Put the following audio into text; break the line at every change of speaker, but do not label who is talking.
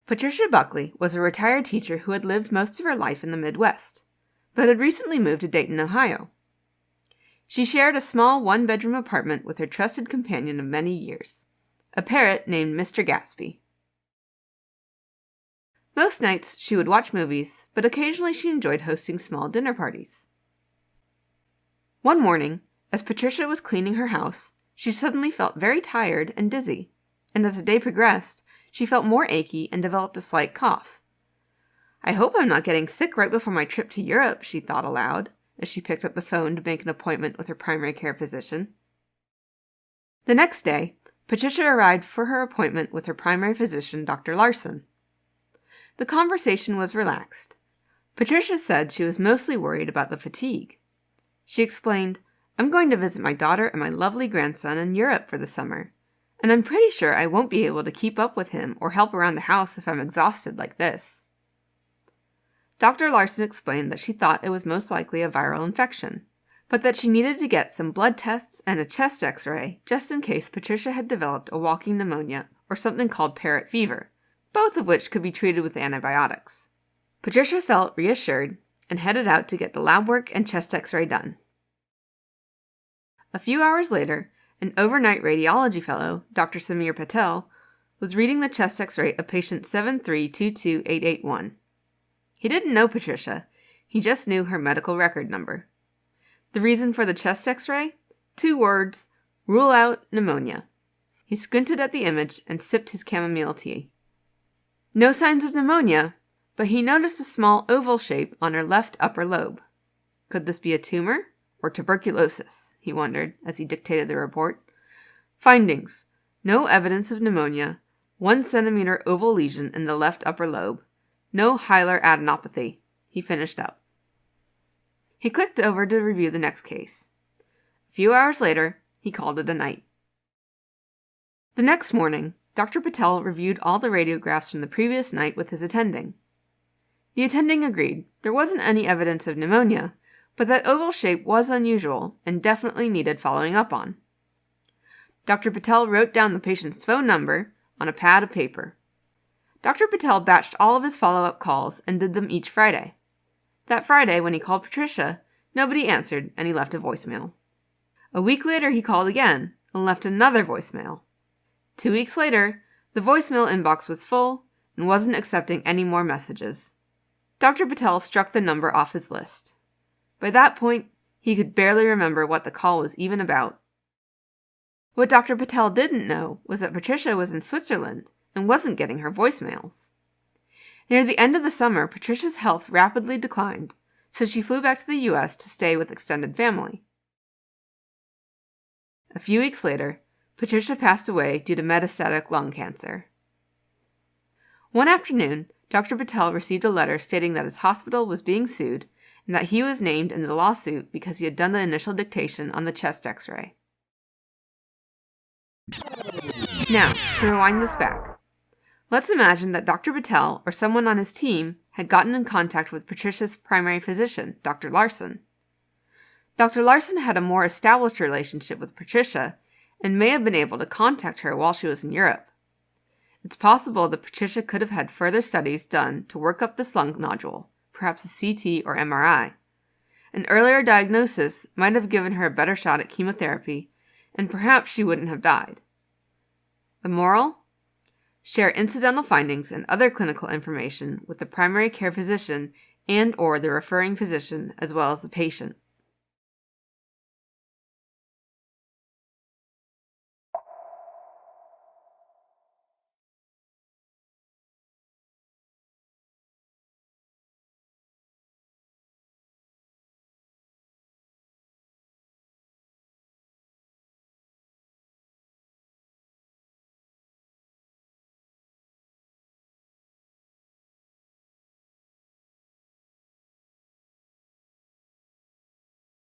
Patricia Buckley was a retired teacher who had lived most of her life in the Midwest, but had recently moved to Dayton, Ohio. She shared a small one-bedroom apartment with her trusted companion of many years, a parrot named Mr. Gatsby. Most nights she would watch movies, but occasionally she enjoyed hosting small dinner parties. One morning, as Patricia was cleaning her house, she suddenly felt very tired and dizzy, and as the day progressed, she felt more achy and developed a slight cough. "I hope I'm not getting sick right before my trip to Europe," she thought aloud, as she picked up the phone to make an appointment with her primary care physician. The next day, Patricia arrived for her appointment with her primary physician, Dr. Larson. The conversation was relaxed. Patricia said she was mostly worried about the fatigue. She explained, "I'm going to visit my daughter and my lovely grandson in Europe for the summer, and I'm pretty sure I won't be able to keep up with him or help around the house if I'm exhausted like this." Dr. Larson explained that she thought it was most likely a viral infection, but that she needed to get some blood tests and a chest x-ray just in case Patricia had developed a walking pneumonia or something called parrot fever, both of which could be treated with antibiotics. Patricia felt reassured and headed out to get the lab work and chest x-ray done. A few hours later, an overnight radiology fellow, Dr. Samir Patel, was reading the chest x-ray of patient 7322881. He didn't know Patricia, he just knew her medical record number. The reason for the chest x-ray? 2 words, rule out pneumonia. He squinted at the image and sipped his chamomile tea. No signs of pneumonia, but he noticed a small oval shape on her left upper lobe. Could this be a tumor or tuberculosis? He wondered as he dictated the report. Findings: no evidence of pneumonia, 1 centimeter oval lesion in the left upper lobe, no hilar adenopathy. He finished up. He clicked over to review the next case. A few hours later, he called it a night. The next morning, Dr. Patel reviewed all the radiographs from the previous night with his attending. The attending agreed there wasn't any evidence of pneumonia, but that oval shape was unusual and definitely needed following up on. Dr. Patel wrote down the patient's phone number on a pad of paper. Dr. Patel batched all of his follow-up calls and did them each Friday. That Friday, when he called Patricia, nobody answered and he left a voicemail. A week later, he called again and left another voicemail. 2 weeks later, the voicemail inbox was full and wasn't accepting any more messages. Dr. Patel struck the number off his list. By that point, he could barely remember what the call was even about. What Dr. Patel didn't know was that Patricia was in Switzerland and wasn't getting her voicemails. Near the end of the summer, Patricia's health rapidly declined, so she flew back to the U.S. to stay with extended family. A few weeks later, Patricia passed away due to metastatic lung cancer. One afternoon, Dr. Patel received a letter stating that his hospital was being sued and that he was named in the lawsuit because he had done the initial dictation on the chest x-ray. Now, to rewind this back. Let's imagine that Dr. Patel or someone on his team had gotten in contact with Patricia's primary physician, Dr. Larson. Dr. Larson had a more established relationship with Patricia and may have been able to contact her while she was in Europe. It's possible that Patricia could have had further studies done to work up this lung nodule, perhaps a CT or MRI. An earlier diagnosis might have given her a better shot at chemotherapy, and perhaps she wouldn't have died. The moral? Share incidental findings and other clinical information with the primary care physician and/or the referring physician as well as the patient.